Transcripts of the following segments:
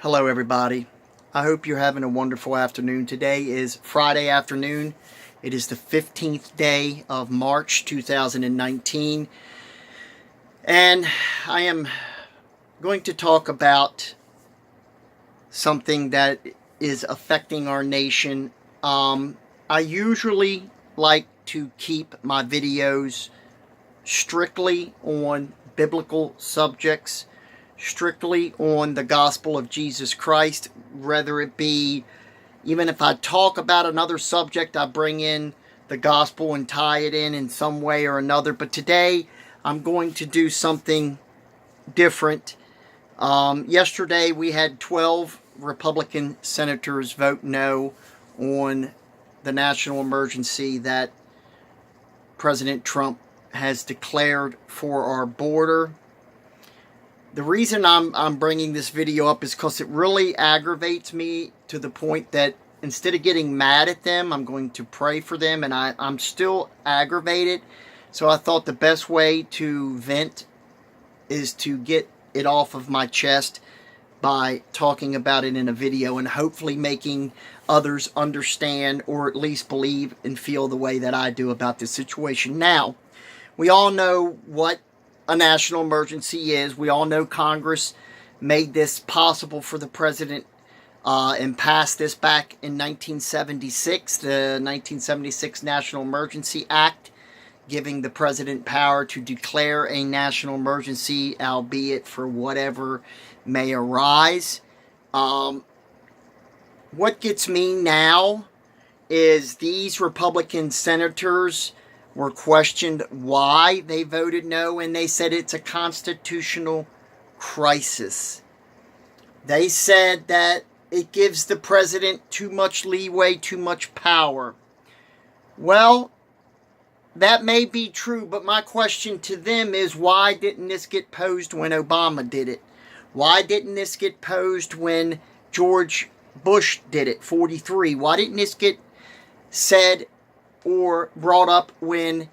Hello everybody. I hope you're having a wonderful afternoon. Today is Friday afternoon. It is the 15th day of March 2019. And I am going to talk about something that is affecting our nation. I usually like to keep my videos strictly on biblical subjects, strictly on the gospel of Jesus Christ, whether it be, even if I talk about another subject, I bring in the gospel and tie it in some way or another. But today, I'm going to do something different. Yesterday, we had 12 Republican senators vote no on the national emergency that President Trump has declared for our border. The reason I'm bringing this video up is because it really aggravates me to the point that instead of getting mad at them, I'm going to pray for them, and I'm still aggravated. So I thought the best way to vent is to get it off of my chest by talking about it in a video and hopefully making others understand or at least believe and feel the way that I do about this situation. Now, we all know what a national emergency is. We all know Congress made this possible for the president and passed this back in 1976, the 1976 National Emergency Act, giving the president power to declare a national emergency, albeit for whatever may arise. What gets me now is these Republican senators were questioned why they voted no, and they said it's a constitutional crisis. They said that it gives the president too much leeway, too much power. Well, that may be true, but my question to them is, why didn't this get posed when Obama did it? Why didn't this get posed when George Bush did it, 43? Why didn't this get said or brought up when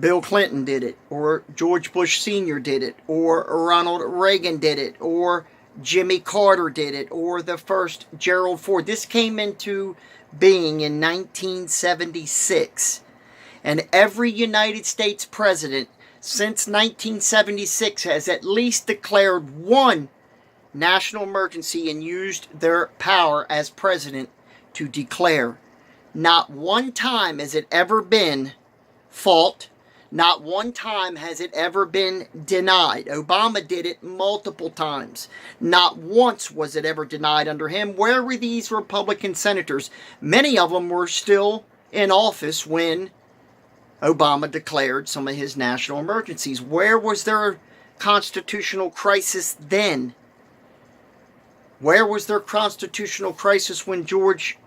Bill Clinton did it, or George Bush Sr. did it, or Ronald Reagan did it, or Jimmy Carter did it, or the first Gerald Ford? This came into being in 1976. And every United States president since 1976 has at least declared one national emergency and used their power as president to declare. Not one time has it ever been fought. Not one time has it ever been denied. Obama did it multiple times. Not once was it ever denied under him. Where were these Republican senators? Many of them were still in office when Obama declared some of his national emergencies. Where was their constitutional crisis then? Where was their constitutional crisis when George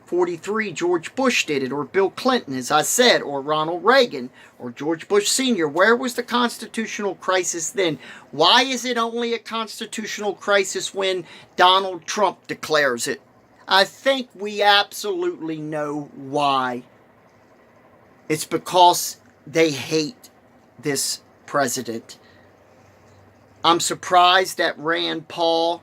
43, George Bush did it, or Bill Clinton, as I said, or Ronald Reagan, or George Bush Sr.? Where was the constitutional crisis then? Why is it only a constitutional crisis when Donald Trump declares it? I think we absolutely know why. It's because they hate this president. I'm surprised that Rand Paul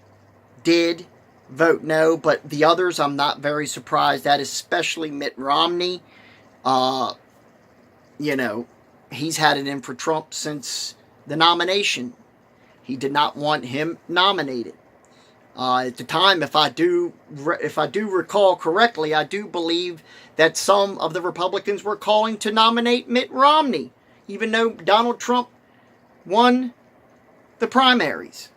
did vote no, but the others I'm not very surprised at, especially Mitt Romney. He's had it in for Trump since the nomination. He did not want him nominated. At the time, if I do recall correctly, I do believe that some of the Republicans were calling to nominate Mitt Romney, even though Donald Trump won the primaries.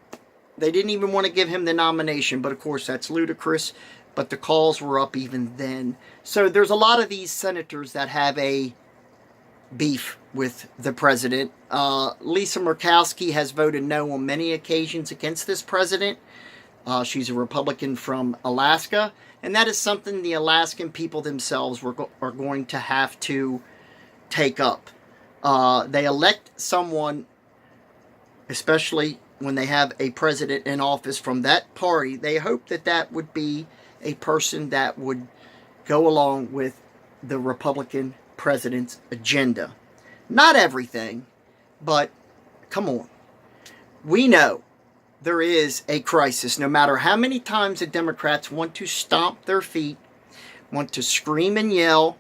They didn't even want to give him the nomination, but of course that's ludicrous. But the calls were up even then. So there's a lot of these senators that have a beef with the president. Lisa Murkowski has voted no on many occasions against this president. She's a Republican from Alaska, and that is something the Alaskan people themselves are going to have to take up. They elect someone, especially when they have a president in office from that party. They hope that that would be a person that would go along with the Republican president's agenda. Not everything, but come on. We know there is a crisis, no matter how many times the Democrats want to stomp their feet, want to scream and yell,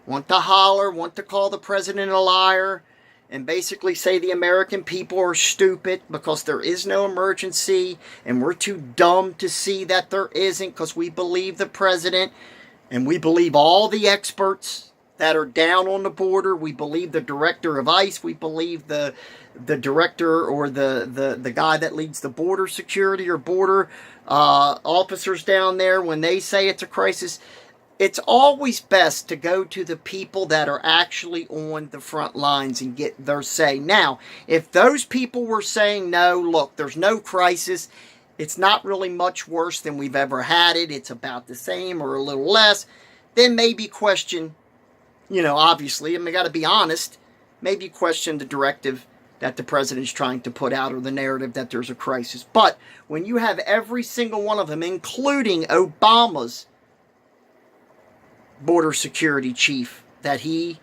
want to holler, want to call the president a liar, and basically say the American people are stupid because there is no emergency and we're too dumb to see that there isn't because we believe the president and we believe all the experts that are down on the border. We believe the director of ICE. We believe the director or the guy that leads the border security or border officers down there when they say it's a crisis. It's always best to go to the people that are actually on the front lines and get their say. Now, if those people were saying, no, look, there's no crisis, it's not really much worse than we've ever had it, it's about the same or a little less, then maybe question, obviously, got to be honest, maybe question the directive that the president's trying to put out or the narrative that there's a crisis. But when you have every single one of them, including Obama's border security chief that he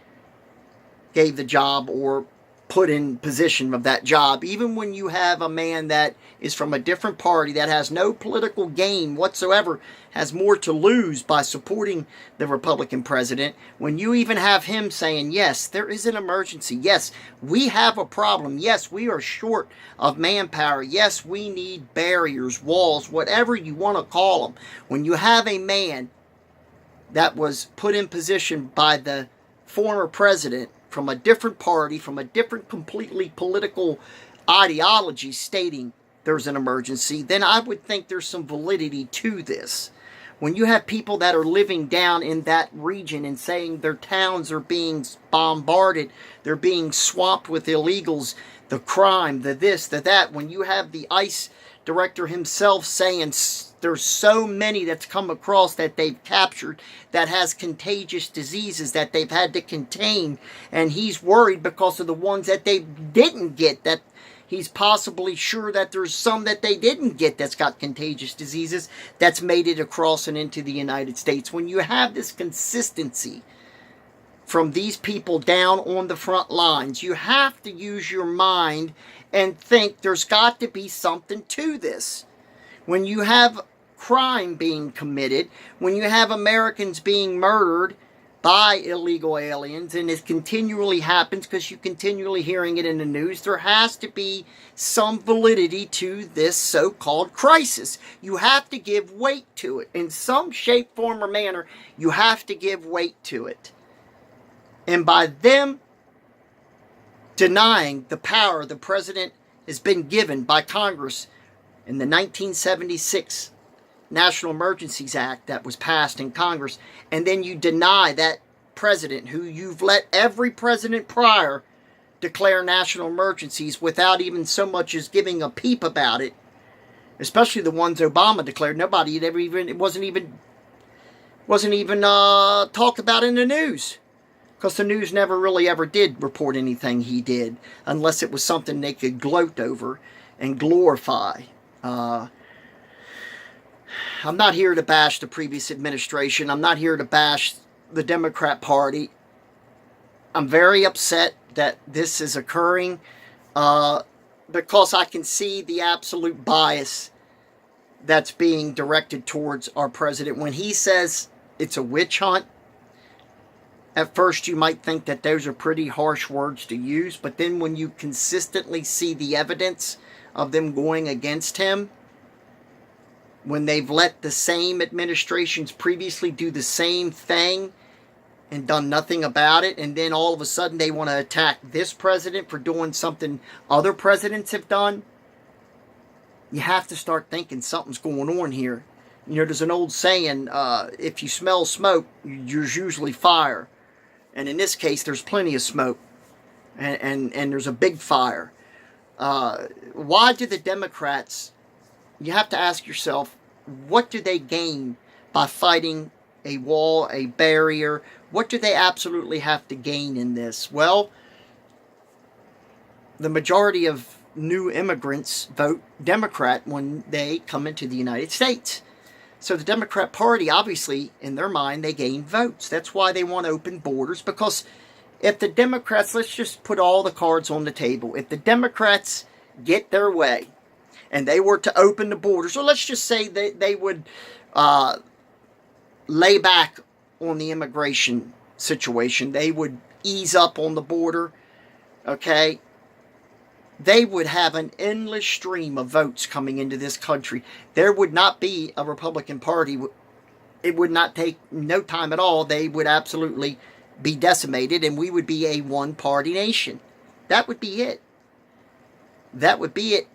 gave the job or put in position of that job, even when you have a man that is from a different party that has no political gain whatsoever, has more to lose by supporting the Republican president, when you even have him saying, yes, there is an emergency, yes, we have a problem, yes, we are short of manpower, yes, we need barriers, walls, whatever you want to call them, when you have a man that was put in position by the former president from a different party, from a different completely political ideology stating there's an emergency, then I would think there's some validity to this. When you have people that are living down in that region and saying their towns are being bombarded, they're being swamped with illegals, the crime, the this, the that, when you have the ICE director himself saying there's so many that's come across that they've captured that has contagious diseases that they've had to contain, and he's worried because of the ones that they didn't get, that he's possibly sure that there's some that they didn't get that's got contagious diseases that's made it across and into the United States. When you have this consistency from these people down on the front lines, you have to use your mind and think there's got to be something to this. When you have crime being committed, when you have Americans being murdered by illegal aliens, and it continually happens because you're continually hearing it in the news, there has to be some validity to this so-called crisis. You have to give weight to it. In some shape, form, or manner, you have to give weight to it. And by them denying the power the president has been given by Congress in the 1976 National Emergencies Act that was passed in Congress, and then you deny that president who you've let every president prior declare national emergencies without even so much as giving a peep about it, especially the ones Obama declared. Nobody had ever even, it wasn't even talked about in the news, because the news never really ever did report anything he did unless it was something they could gloat over and glorify. I'm not here to bash the previous administration. I'm not here to bash the Democrat Party. I'm very upset that this is occurring because I can see the absolute bias that's being directed towards our president. When he says it's a witch hunt, at first you might think that those are pretty harsh words to use, but then when you consistently see the evidence of them going against him, when they've let the same administrations previously do the same thing and done nothing about it, and then all of a sudden they want to attack this president for doing something other presidents have done, you have to start thinking something's going on here. There's an old saying, if you smell smoke, there's usually fire. And in this case, there's plenty of smoke, and there's a big fire. Why do the Democrats, you have to ask yourself, what do they gain by fighting a wall, a barrier? What do they absolutely have to gain in this? Well, the majority of new immigrants vote Democrat when they come into the United States. So the Democrat Party, obviously, in their mind, they gain votes. That's why they want open borders, because if the Democrats, let's just put all the cards on the table, if the Democrats get their way, and they were to open the borders, or let's just say they would lay back on the immigration situation, they would ease up on the border, okay, they would have an endless stream of votes coming into this country. There would not be a Republican Party. It would not take no time at all. They would absolutely be decimated, and we would be a one-party nation. That would be it. That would be it.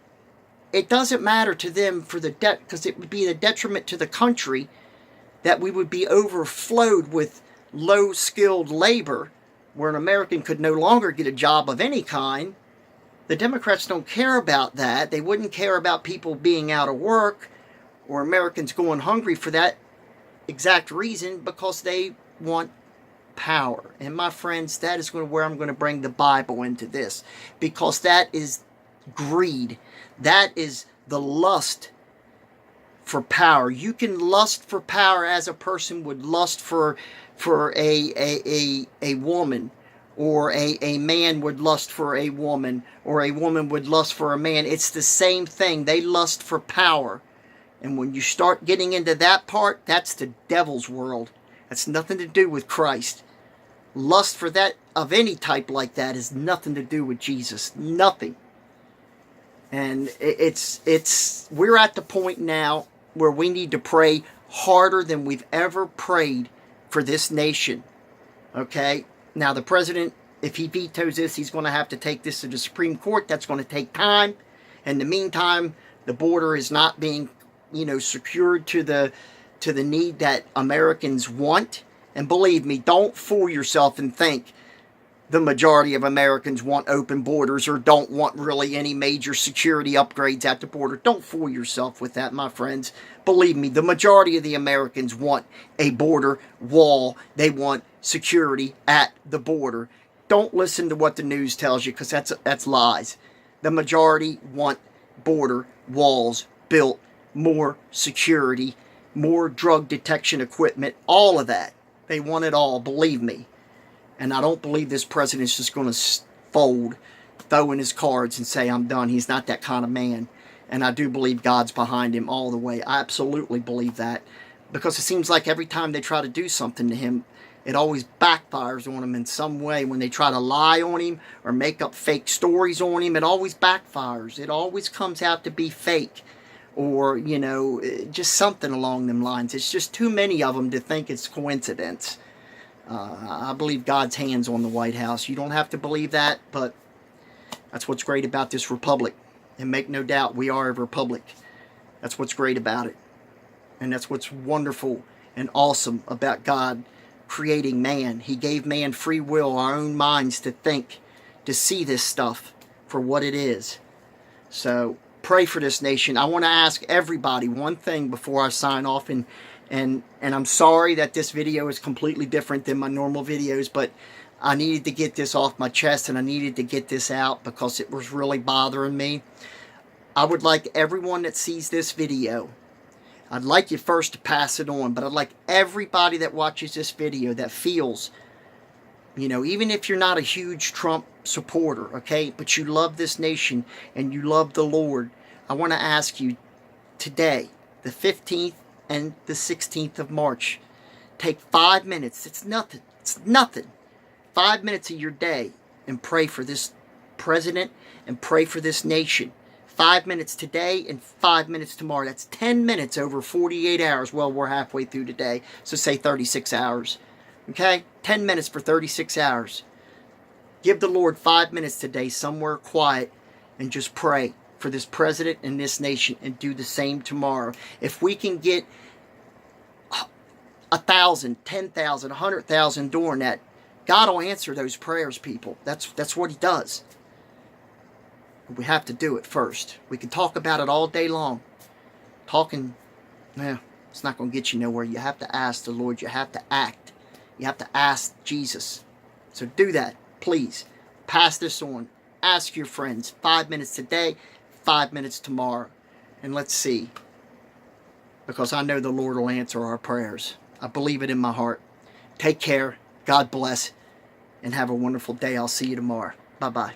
It doesn't matter to them for the debt, because it would be the detriment to the country that we would be overflowed with low-skilled labor, where an American could no longer get a job of any kind. The Democrats don't care about that. They wouldn't care about people being out of work or Americans going hungry for that exact reason, because they want power. And my friends, that is where I'm going to bring the Bible into this, because that is greed. That is the lust for power. You can lust for power as a person would lust for a woman, or a man would lust for a woman, or a woman would lust for a man. It's the same thing. They lust for power. And when you start getting into that part, that's the devil's world. That's nothing to do with Christ. Lust for that of any type like that is nothing to do with Jesus. Nothing. And we're at the point now where we need to pray harder than we've ever prayed for this nation. Okay? Now, the president, if he vetoes this, he's going to have to take this to the Supreme Court. That's going to take time. In the meantime, the border is not being, secured to the need that Americans want. And believe me, don't fool yourself and think the majority of Americans want open borders or don't want really any major security upgrades at the border. Don't fool yourself with that, my friends. Believe me, the majority of the Americans want a border wall. They want security at the border. Don't listen to what the news tells you, because that's lies. The majority want border walls built, more security, more drug detection equipment, all of that. They want it all, believe me. And I don't believe this president is just going to fold, throw in his cards and say, I'm done. He's not that kind of man. And I do believe God's behind him all the way. I absolutely believe that. Because it seems like every time they try to do something to him, it always backfires on him in some way. When they try to lie on him or make up fake stories on him, it always backfires. It always comes out to be fake. Or, just something along them lines. It's just too many of them to think it's coincidence. I believe God's hand's on the White House. You don't have to believe that, but that's what's great about this republic. And make no doubt, we are a republic. That's what's great about it. And that's what's wonderful and awesome about God creating man. He gave man free will, our own minds to think, to see this stuff for what it is. So pray for this nation. I want to ask everybody one thing before I sign off, and I'm sorry that this video is completely different than my normal videos, but I needed to get this off my chest, and I needed to get this out because it was really bothering me. I would like everyone that sees this video, I'd like you first to pass it on, but I'd like everybody that watches this video that feels, even if you're not a huge Trump supporter, okay, but you love this nation and you love the Lord, I want to ask you today, the 15th and the 16th of March, take 5 minutes. It's nothing. It's nothing. 5 minutes of your day and pray for this president and pray for this nation. 5 minutes today and 5 minutes tomorrow. That's 10 minutes over 48 hours. Well, we're halfway through today, so say 36 hours. Okay? 10 minutes for 36 hours. Give the Lord 5 minutes today somewhere quiet and just pray for this president and this nation, and do the same tomorrow. If we can get 1,000, 10,000, 100,000 during that, God will answer those prayers, people. That's what He does. We have to do it first. We can talk about it all day long. Talking, it's not going to get you nowhere. You have to ask the Lord. You have to act. You have to ask Jesus. So do that, please. Pass this on. Ask your friends. 5 minutes today, 5 minutes tomorrow. And let's see. Because I know the Lord will answer our prayers. I believe it in my heart. Take care. God bless. And have a wonderful day. I'll see you tomorrow. Bye-bye.